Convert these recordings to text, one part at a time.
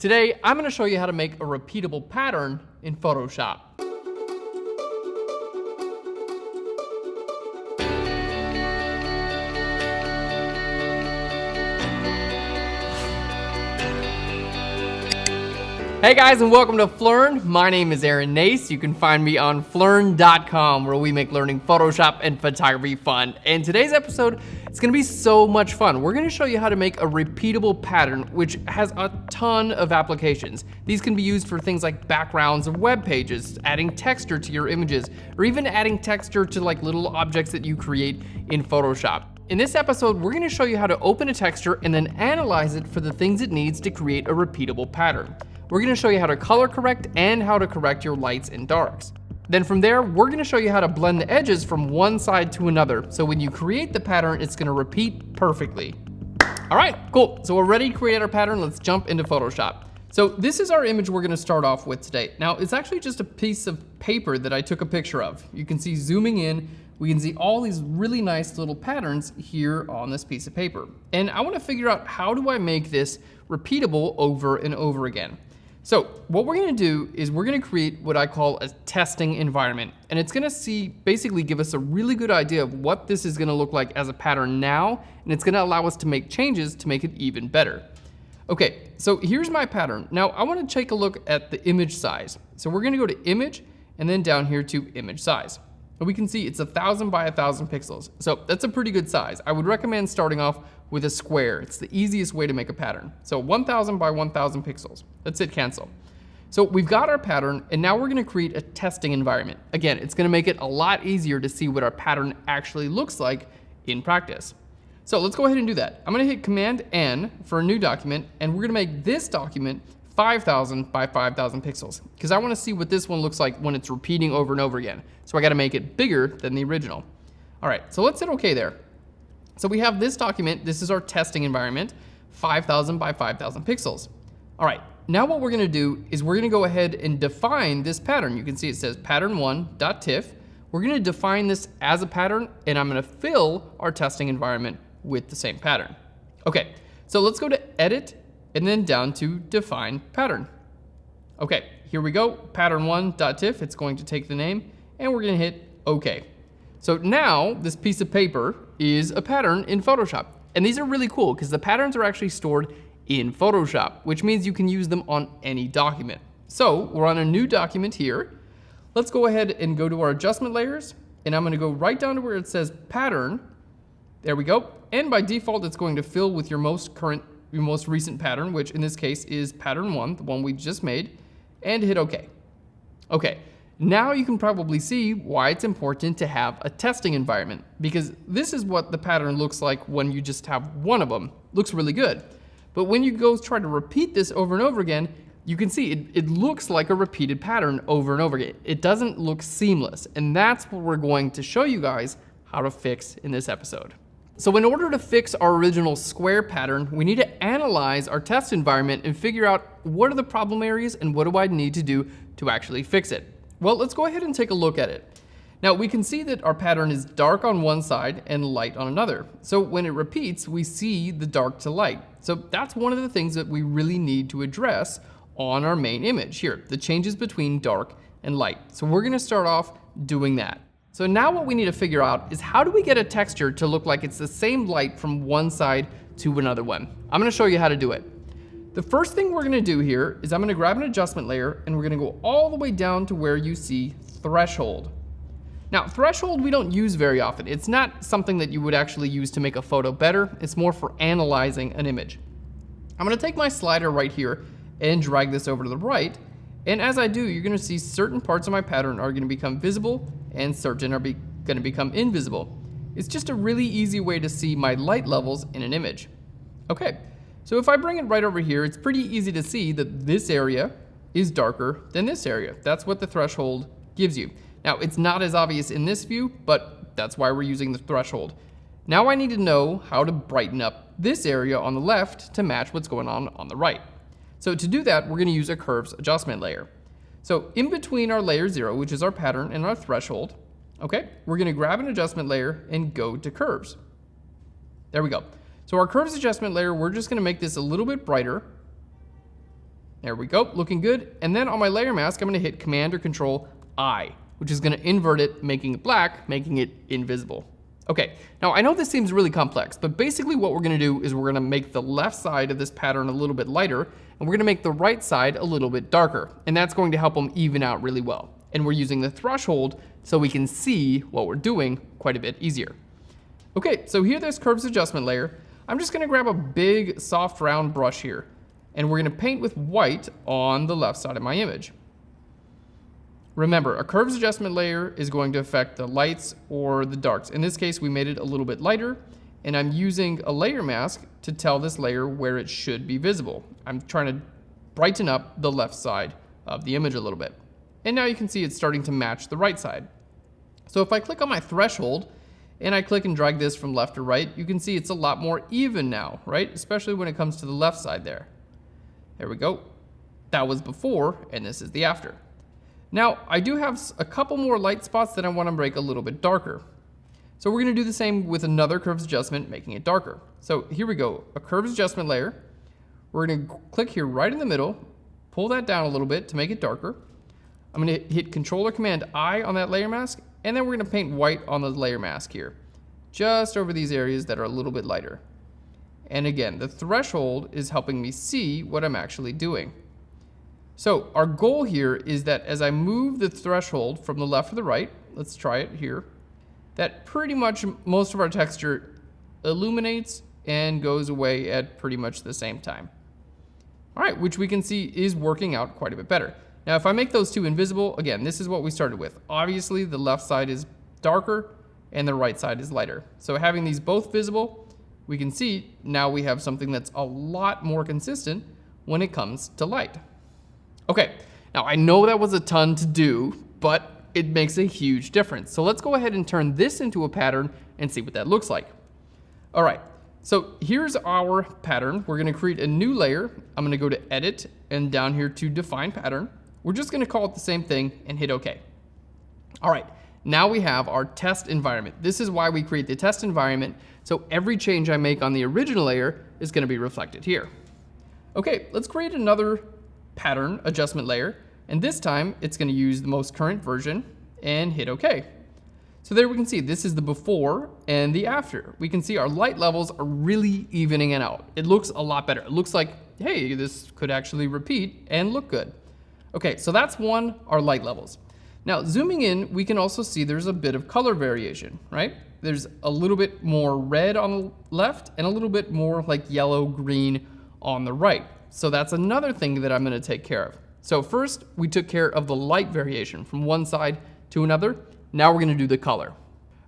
Today, I'm going to show you how to make a repeatable pattern in Photoshop. Hey guys, and welcome to Phlearn. My name is Aaron Nace. You can find me on Phlearn.com, where we make learning Photoshop and photography fun. And today's episode, it's gonna be so much fun. We're gonna show you how to make a repeatable pattern, which has a ton of applications. These can be used for things like backgrounds of web pages, adding texture to your images, or even adding texture to like little objects that you create in Photoshop. In this episode, we're gonna show you how to open a texture and then analyze it for the things it needs to create a repeatable pattern. We're gonna show you how to color correct and how to correct your lights and darks. Then from there, we're gonna show you how to blend the edges from one side to another. So when you create the pattern, it's gonna repeat perfectly. All right, cool. So we're ready to create our pattern. Let's jump into Photoshop. So this is our image we're gonna start off with today. Now, it's actually just a piece of paper that I took a picture of. You can see zooming in, we can see all these really nice little patterns here on this piece of paper. And I wanna figure out, how do I make this repeatable over and over again? So what we're gonna do is we're gonna create what I call a testing environment. And it's gonna basically give us a really good idea of what this is gonna look like as a pattern now, and it's gonna allow us to make changes to make it even better. Okay, so here's my pattern. Now I wanna take a look at the image size. So we're gonna go to image and then down here to image size. And we can see it's 1,000 by 1,000 pixels. So that's a pretty good size. I would recommend starting off with a square. It's the easiest way to make a pattern. So 1,000 by 1,000 pixels. Let's hit cancel. So we've got our pattern, and now we're gonna create a testing environment. Again, it's gonna make it a lot easier to see what our pattern actually looks like in practice. So let's go ahead and do that. I'm gonna hit Command N for a new document, and we're gonna make this document 5,000 by 5,000 pixels, because I wanna see what this one looks like when it's repeating over and over again. So I gotta make it bigger than the original. All right, so let's hit OK there. So we have this document, this is our testing environment, 5,000 by 5,000 pixels. All right, now what we're gonna do is we're gonna go ahead and define this pattern. You can see it says pattern1.tiff. We're gonna define this as a pattern, and I'm gonna fill our testing environment with the same pattern. Okay, so let's go to Edit, and then down to Define Pattern. Okay, here we go, pattern1.tiff, it's going to take the name, and we're gonna hit OK. So now this piece of paper is a pattern in Photoshop. And these are really cool because the patterns are actually stored in Photoshop, which means you can use them on any document. So we're on a new document here. Let's go ahead and go to our adjustment layers, and I'm gonna go right down to where it says pattern. There we go. And by default, it's going to fill with your most recent pattern, which in this case is pattern 1, the one we just made, and hit OK. Okay. Now you can probably see why it's important to have a testing environment, because this is what the pattern looks like when you just have one of them. Looks really good. But when you go try to repeat this over and over again, you can see it looks like a repeated pattern over and over again. It doesn't look seamless, and that's what we're going to show you guys how to fix in this episode. So in order to fix our original square pattern, we need to analyze our test environment and figure out what are the problem areas and what do I need to do to actually fix it. Well, let's go ahead and take a look at it. Now we can see that our pattern is dark on one side and light on another. So when it repeats, we see the dark to light. So that's one of the things that we really need to address on our main image here, the changes between dark and light. So we're gonna start off doing that. So now what we need to figure out is, how do we get a texture to look like it's the same light from one side to another one? I'm gonna show you how to do it. The first thing we're gonna do here is I'm gonna grab an adjustment layer, and we're gonna go all the way down to where you see threshold. Now, threshold we don't use very often. It's not something that you would actually use to make a photo better. It's more for analyzing an image. I'm gonna take my slider right here and drag this over to the right. And as I do, you're gonna see certain parts of my pattern are gonna become visible and certain are gonna become invisible. It's just a really easy way to see my light levels in an image. Okay. So if I bring it right over here, it's pretty easy to see that this area is darker than this area. That's what the threshold gives you. Now, it's not as obvious in this view, but that's why we're using the threshold. Now I need to know how to brighten up this area on the left to match what's going on the right. So to do that, we're gonna use a curves adjustment layer. So in between our layer 0, which is our pattern, and our threshold, okay, we're gonna grab an adjustment layer and go to curves. There we go. So our curves adjustment layer, we're just gonna make this a little bit brighter. There we go, looking good. And then on my layer mask, I'm gonna hit Command or Control I, which is gonna invert it, making it black, making it invisible. Okay, now I know this seems really complex, but basically what we're gonna do is we're gonna make the left side of this pattern a little bit lighter, and we're gonna make the right side a little bit darker, and that's going to help them even out really well. And we're using the threshold so we can see what we're doing quite a bit easier. Okay, so here this curves adjustment layer. I'm just gonna grab a big, soft, round brush here, and we're gonna paint with white on the left side of my image. Remember, a curves adjustment layer is going to affect the lights or the darks. In this case, we made it a little bit lighter, and I'm using a layer mask to tell this layer where it should be visible. I'm trying to brighten up the left side of the image a little bit. And now you can see it's starting to match the right side. So if I click on my threshold, and I click and drag this from left to right, you can see it's a lot more even now, right? Especially when it comes to the left side there. There we go. That was before, and this is the after. Now, I do have a couple more light spots that I want to make a little bit darker. So we're going to do the same with another curves adjustment, making it darker. So here we go, a curves adjustment layer. We're going to click here right in the middle, pull that down a little bit to make it darker. I'm going to hit Control or Command I on that layer mask, and then we're going to paint white on the layer mask here, just over these areas that are a little bit lighter. And again, the threshold is helping me see what I'm actually doing. So our goal here is that as I move the threshold from the left to the right, let's try it here, that pretty much most of our texture illuminates and goes away at pretty much the same time. All right, which we can see is working out quite a bit better. Now, if I make those two invisible, again, this is what we started with. Obviously, the left side is darker and the right side is lighter. So having these both visible, we can see now we have something that's a lot more consistent when it comes to light. Okay, now I know that was a ton to do, but it makes a huge difference. So let's go ahead and turn this into a pattern and see what that looks like. All right, so here's our pattern. We're gonna create a new layer. I'm gonna go to Edit and down here to Define Pattern. We're just gonna call it the same thing and hit OK. All right, now we have our test environment. This is why we create the test environment, so every change I make on the original layer is gonna be reflected here. Okay, let's create another pattern adjustment layer, and this time it's going to use the most current version and hit OK. So there we can see this is the before and the after. We can see our light levels are really evening it out. It looks a lot better. It looks like, hey, this could actually repeat and look good. Okay, so that's our light levels. Now zooming in, we can also see there's a bit of color variation, right? There's a little bit more red on the left and a little bit more like yellow, green on the right. So that's another thing that I'm going to take care of. So first, we took care of the light variation from one side to another. Now we're going to do the color.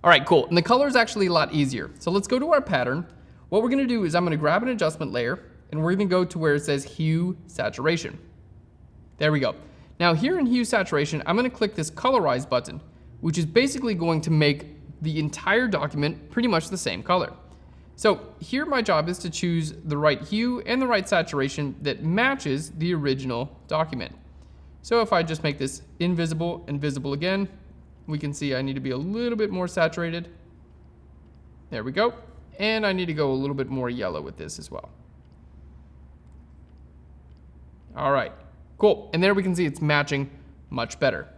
All right, cool. And the color is actually a lot easier. So let's go to our pattern. What we're going to do is I'm going to grab an adjustment layer, and we're going to go to where it says Hue Saturation. There we go. Now here in Hue Saturation, I'm going to click this Colorize button, which is basically going to make the entire document pretty much the same color. So here my job is to choose the right hue and the right saturation that matches the original document. So if I just make this invisible and visible again, we can see I need to be a little bit more saturated. There we go. And I need to go a little bit more yellow with this as well. All right, cool. And there we can see it's matching much better.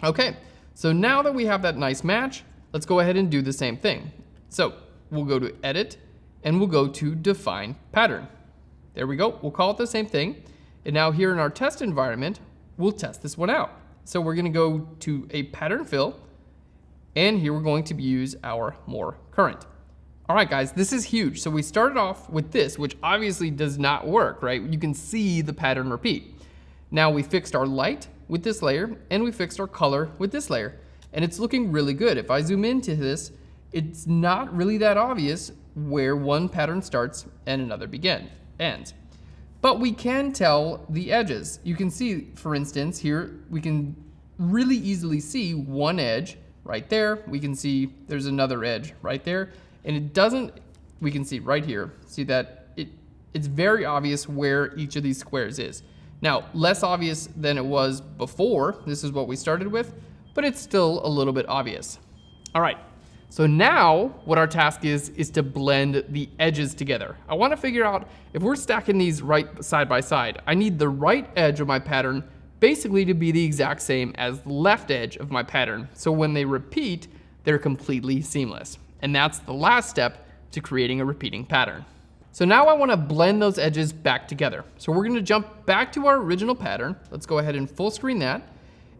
Okay, so now that we have that nice match, let's go ahead and do the same thing. So we'll go to Edit, and we'll go to Define Pattern. There we go, we'll call it the same thing. And now here in our test environment, we'll test this one out. So we're gonna go to a pattern fill, and here we're going to use our more current. All right, guys, this is huge. So we started off with this, which obviously does not work, right? You can see the pattern repeat. Now we fixed our light with this layer, and we fixed our color with this layer, and it's looking really good. If I zoom into this, it's not really that obvious where one pattern starts and another ends. But we can tell the edges. You can see, for instance, here we can really easily see one edge right there. We can see there's another edge right there. And it doesn't, we can see right here, see that it's very obvious where each of these squares is. Now, less obvious than it was before. This is what we started with, but it's still a little bit obvious. All right. So now what our task is to blend the edges together. I want to figure out if we're stacking these right side by side, I need the right edge of my pattern basically to be the exact same as the left edge of my pattern. So when they repeat, they're completely seamless. And that's the last step to creating a repeating pattern. So now I want to blend those edges back together. So we're going to jump back to our original pattern. Let's go ahead and full screen that.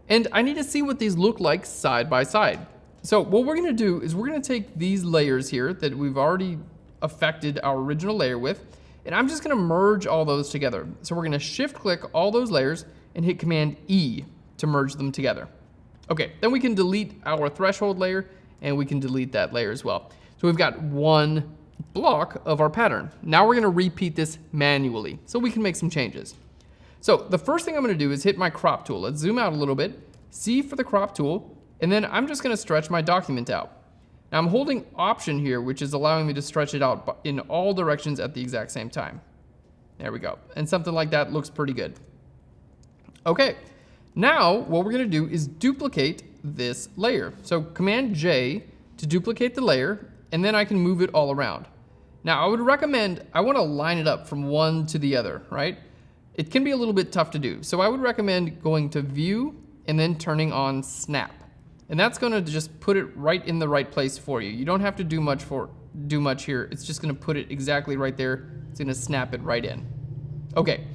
And I need to see what these look like side by side. So what we're going to do is we're going to take these layers here that we've already affected our original layer with, and I'm just going to merge all those together. So we're going to shift click all those layers and hit Command E to merge them together. Okay, then we can delete our threshold layer and we can delete that layer as well. So we've got one block of our pattern. Now we're going to repeat this manually so we can make some changes. So the first thing I'm going to do is hit my crop tool. Let's zoom out a little bit, C for the crop tool, and then I'm just going to stretch my document out. Now I'm holding Option here, which is allowing me to stretch it out in all directions at the exact same time. There we go. And something like that looks pretty good. Okay, now what we're going to do is duplicate this layer. So Command J to duplicate the layer, and then I can move it all around. Now I would recommend, I want to line it up from one to the other, right? It can be a little bit tough to do. So I would recommend going to View and then turning on Snap. And that's going to just put it right in the right place for you. You don't have to do much here. It's just going to put it exactly right there. It's going to snap it right in. Okay,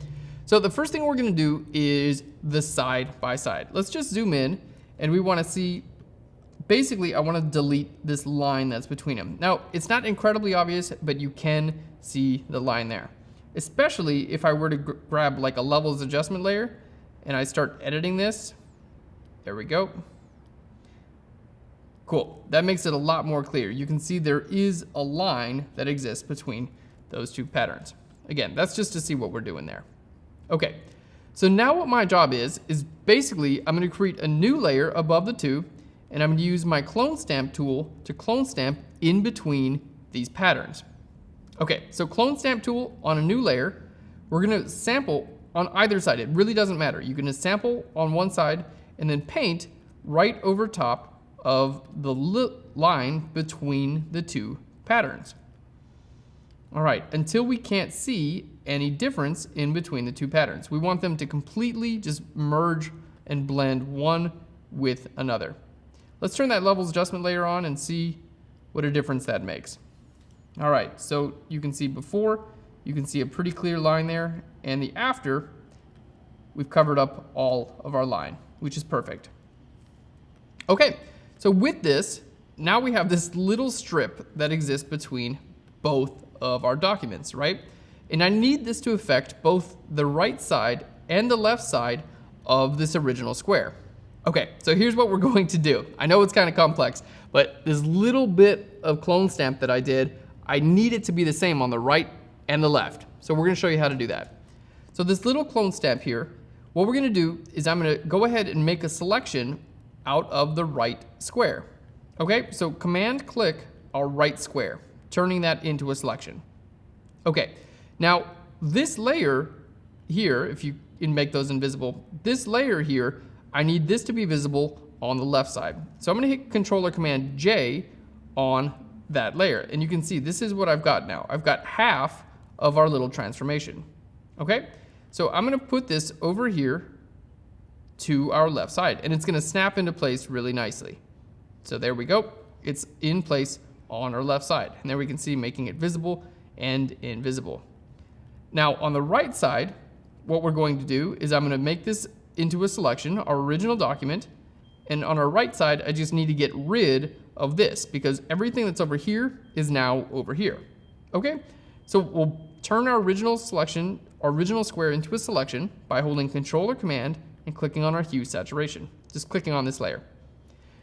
so the first thing we're going to do is the side by side. Let's just zoom in, and we want to see, basically I want to delete this line that's between them. Now, it's not incredibly obvious, but you can see the line there. Especially if I were to grab like a levels adjustment layer and I start editing this. There we go. Cool, that makes it a lot more clear. You can see there is a line that exists between those two patterns. Again, that's just to see what we're doing there. Okay, so now what my job is basically I'm going to create a new layer above the two, and I'm going to use my clone stamp tool to clone stamp in between these patterns. Okay, so clone stamp tool on a new layer, we're going to sample on either side. It really doesn't matter. You can just sample on one side and then paint right over top of the line between the two patterns. All right, until we can't see any difference in between the two patterns. We want them to completely just merge and blend one with another. Let's turn that levels adjustment layer on and see what a difference that makes. All right, so you can see before, you can see a pretty clear line there, and the after, we've covered up all of our line, which is perfect. Okay, so with this, now we have this little strip that exists between both of our documents, right? And I need this to affect both the right side and the left side of this original square. Okay, so here's what we're going to do. I know it's kind of complex, but this little bit of clone stamp that I did, I need it to be the same on the right and the left. So we're going to show you how to do that. So this little clone stamp here, what we're going to do is I'm going to go ahead and make a selection out of the right square. Okay, so Command click our right square, turning that into a selection. Okay, now this layer here, if you can make those invisible, this layer here, I need this to be visible on the left side. So I'm going to hit Control or Command J on that layer, and you can see this is what I've got now. I've got half of our little transformation. Okay, so I'm going to put this over here to our left side, and it's going to snap into place really nicely. So there we go. It's in place on our left side, and there we can see making it visible and invisible. Now on the right side, what we're going to do is I'm going to make this into a selection, our original document, and on our right side I just need to get rid of this because everything that's over here is now over here. Okay, so we'll turn our original selection, our original square, into a selection by holding Control or Command and clicking on our hue saturation, just clicking on this layer.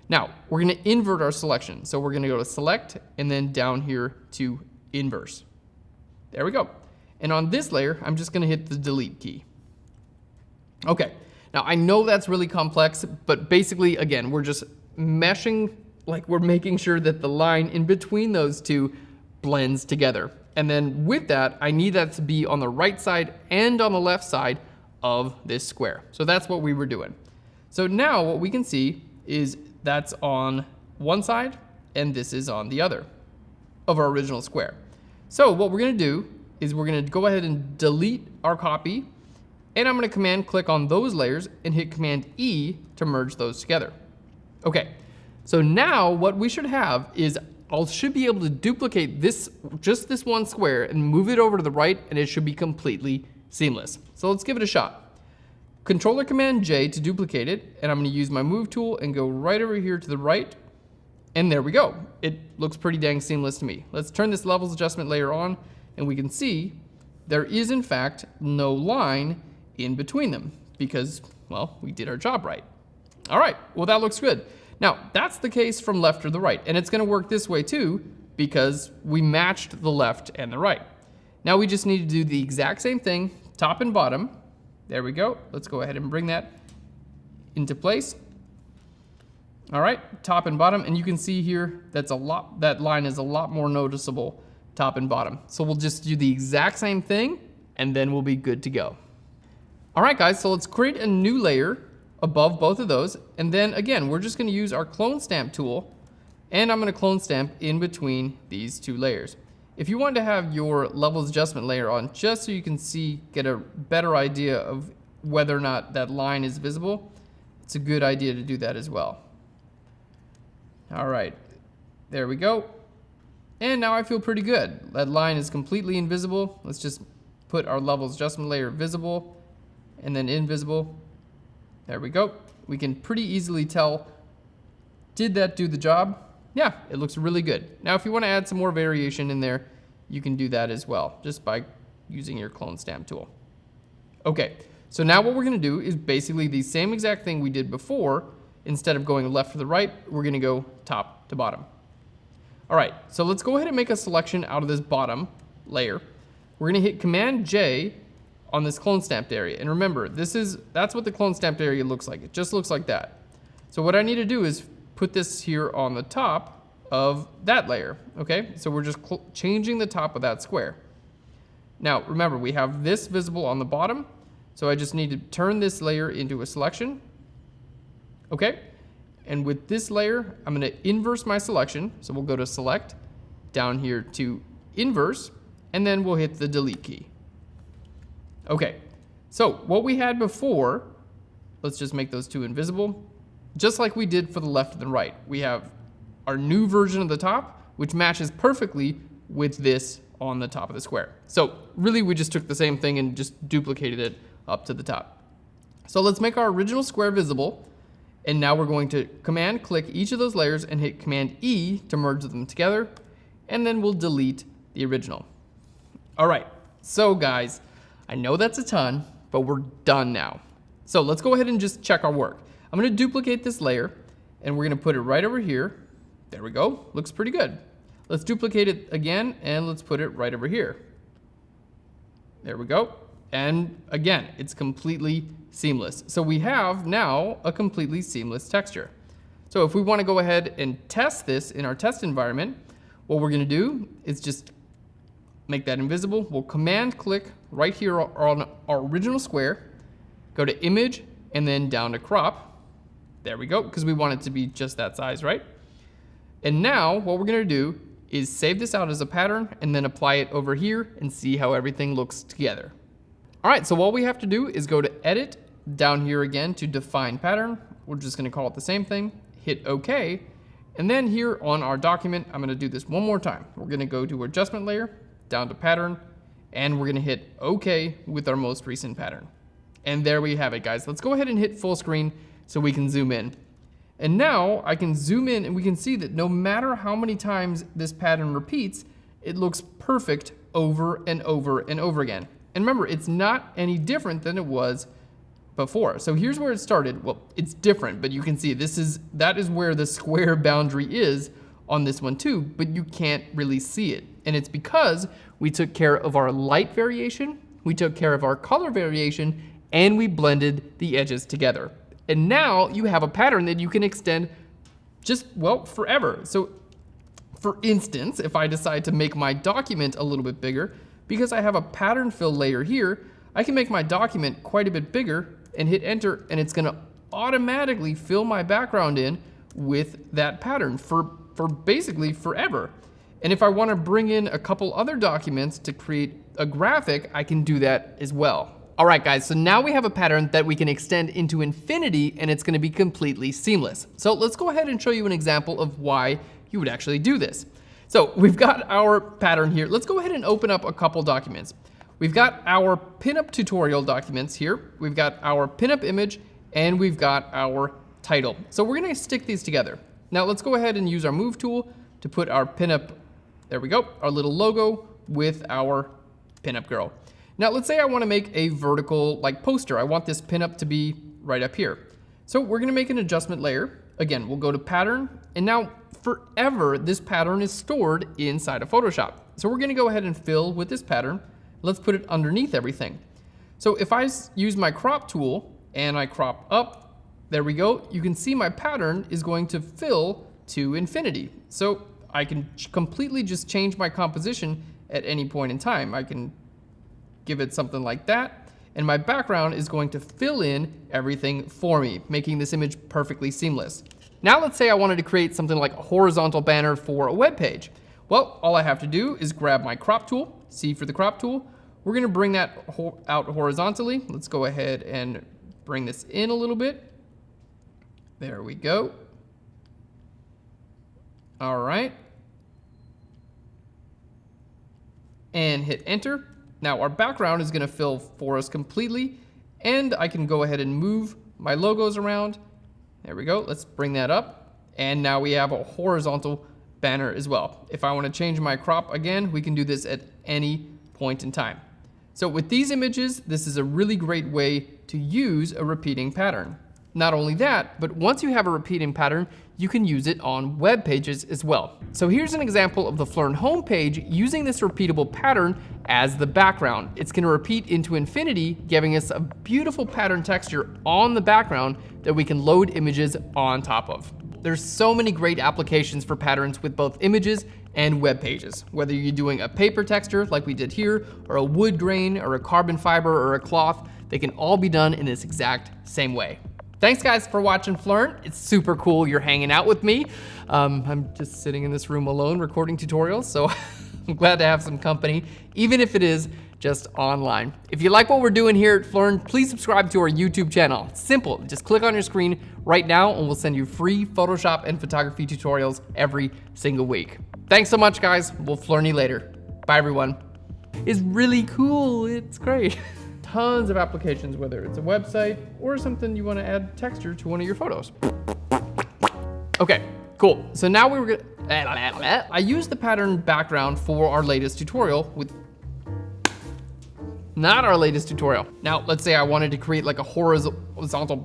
Now we're going to invert our selection, so we're going to go to Select and then down here to Inverse. There we go. And on this layer I'm just going to hit the Delete key. Okay, now I know that's really complex, but basically again we're just meshing, like we're making sure that the line in between those two blends together. And then with that, I need that to be on the right side and on the left side of this square. So that's what we were doing. So now what we can see is that's on one side and this is on the other of our original square. So what we're gonna do is we're gonna go ahead and delete our copy, and I'm gonna command click on those layers and hit Command E to merge those together. Okay, so now what we should have is I should be able to duplicate this, just this one square, and move it over to the right, and it should be completely seamless. So let's give it a shot. Controller Command J to duplicate it, and I'm gonna use my move tool and go right over here to the right, and there we go. It looks pretty dang seamless to me. Let's turn this levels adjustment layer on, and we can see there is in fact no line in between them because, well, we did our job right. All right, well that looks good. Now, that's the case from left to the right, and it's gonna work this way too because we matched the left and the right. Now we just need to do the exact same thing, top and bottom. There we go. Let's go ahead and bring that into place. All right, top and bottom, and you can see here that line is a lot more noticeable, top and bottom. So we'll just do the exact same thing, and then we'll be good to go. All right, guys, so let's create a new layer above both of those, and then again, we're just gonna use our clone stamp tool, and I'm gonna clone stamp in between these two layers. If you want to have your levels adjustment layer on, just so you can see, get a better idea of whether or not that line is visible, it's a good idea to do that as well. All right, there we go. And now I feel pretty good. That line is completely invisible. Let's just put our levels adjustment layer visible and then invisible. There we go. We can pretty easily tell, did that do the job? Yeah, it looks really good. Now, if you want to add some more variation in there, you can do that as well, just by using your clone stamp tool. Okay, so now what we're gonna do is basically the same exact thing we did before. Instead of going left to the right, we're gonna go top to bottom. All right, so let's go ahead and make a selection out of this bottom layer. We're gonna hit Command J on this clone stamped area. And remember, that's what the clone stamped area looks like. It just looks like that. So what I need to do is put this here on the top of that layer, okay? So we're just changing the top of that square. Now, remember, we have this visible on the bottom, so I just need to turn this layer into a selection, okay? And with this layer, I'm gonna inverse my selection, so we'll go to Select, down here to Inverse, and then we'll hit the Delete key. Okay, so what we had before, let's just make those two invisible. Just like we did for the left and the right, we have our new version of the top, which matches perfectly with this on the top of the square. So really, we just took the same thing and just duplicated it up to the top. So let's make our original square visible. And now we're going to Command click each of those layers and hit Command E to merge them together. And then we'll delete the original. All right, so guys, I know that's a ton, but we're done now. So let's go ahead and just check our work. I'm gonna duplicate this layer and we're gonna put it right over here. There we go, looks pretty good. Let's duplicate it again and let's put it right over here. There we go. And again, it's completely seamless. So we have now a completely seamless texture. So if we wanna go ahead and test this in our test environment, what we're gonna do is just make that invisible. We'll Command click right here on our original square, go to Image, and then down to Crop. There we go, because we want it to be just that size, right? And now what we're gonna do is save this out as a pattern and then apply it over here and see how everything looks together. All right, so all we have to do is go to Edit, down here again to Define Pattern. We're just gonna call it the same thing, hit OK, and then here on our document, I'm gonna do this one more time. We're gonna go to Adjustment Layer, down to Pattern, and we're gonna hit OK with our most recent pattern. And there we have it, guys. Let's go ahead and hit full screen so we can zoom in. And now I can zoom in and we can see that no matter how many times this pattern repeats, it looks perfect over and over and over again. And remember, it's not any different than it was before. So here's where it started. Well, it's different, but you can see that is where the square boundary is on this one too, but you can't really see it. And it's because we took care of our light variation, we took care of our color variation, and we blended the edges together. And now you have a pattern that you can extend just, well, forever. So for instance, if I decide to make my document a little bit bigger, because I have a pattern fill layer here, I can make my document quite a bit bigger and hit enter, and it's gonna automatically fill my background in with that pattern for for basically forever. And if I want to bring in a couple other documents to create a graphic, I can do that as well. All right, guys, so now we have a pattern that we can extend into infinity, and it's going to be completely seamless. So let's go ahead and show you an example of why you would actually do this. So we've got our pattern here. Let's go ahead and open up a couple documents. We've got our pinup tutorial documents here. We've got our pinup image, and we've got our title. So we're going to stick these together. Now let's go ahead and use our move tool to put our pinup, there we go, our little logo with our pinup girl. Now let's say I want to make a vertical like poster. I want this pinup to be right up here. So we're going to make an adjustment layer. Again, we'll go to pattern, and now forever this pattern is stored inside of Photoshop. So we're going to go ahead and fill with this pattern. Let's put it underneath everything. So if I use my crop tool and I crop up, there we go. You can see my pattern is going to fill to infinity. So I can completely just change my composition at any point in time. I can give it something like that, and my background is going to fill in everything for me, making this image perfectly seamless. Now let's say I wanted to create something like a horizontal banner for a web page. Well, all I have to do is grab my crop tool, C for the crop tool. We're gonna bring that out horizontally. Let's go ahead and bring this in a little bit. There we go. All right. And hit enter. Now our background is gonna fill for us completely, and I can go ahead and move my logos around. There we go, let's bring that up. And now we have a horizontal banner as well. If I wanna change my crop again, we can do this at any point in time. So with these images, this is a really great way to use a repeating pattern. Not only that, but once you have a repeating pattern, you can use it on web pages as well. So here's an example of the Phlearn homepage using this repeatable pattern as the background. It's gonna repeat into infinity, giving us a beautiful pattern texture on the background that we can load images on top of. There's so many great applications for patterns with both images and web pages. Whether you're doing a paper texture like we did here, or a wood grain, or a carbon fiber, or a cloth, they can all be done in this exact same way. Thanks guys for watching Phlearn. It's super cool you're hanging out with me. I'm just sitting in this room alone recording tutorials, so I'm glad to have some company, even if it is just online. If you like what we're doing here at Phlearn, please subscribe to our YouTube channel. It's simple, just click on your screen right now and we'll send you free Photoshop and photography tutorials every single week. Thanks so much guys, we'll Phlearn you later. Bye everyone. It's really cool, it's great. Tons of applications, whether it's a website or something you want to add texture to one of your photos. Okay, cool. So now we were gonna, I used the pattern background for our latest tutorial with, not our latest tutorial. Now, let's say I wanted to create like a horizontal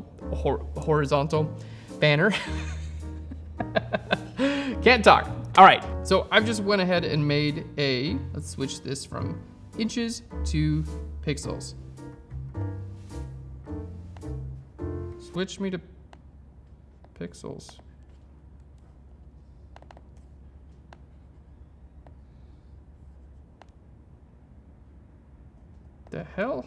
banner. Can't talk. All right, so I've just went ahead and made a, let's switch this from inches to pixels. Switch me to pixels. The hell?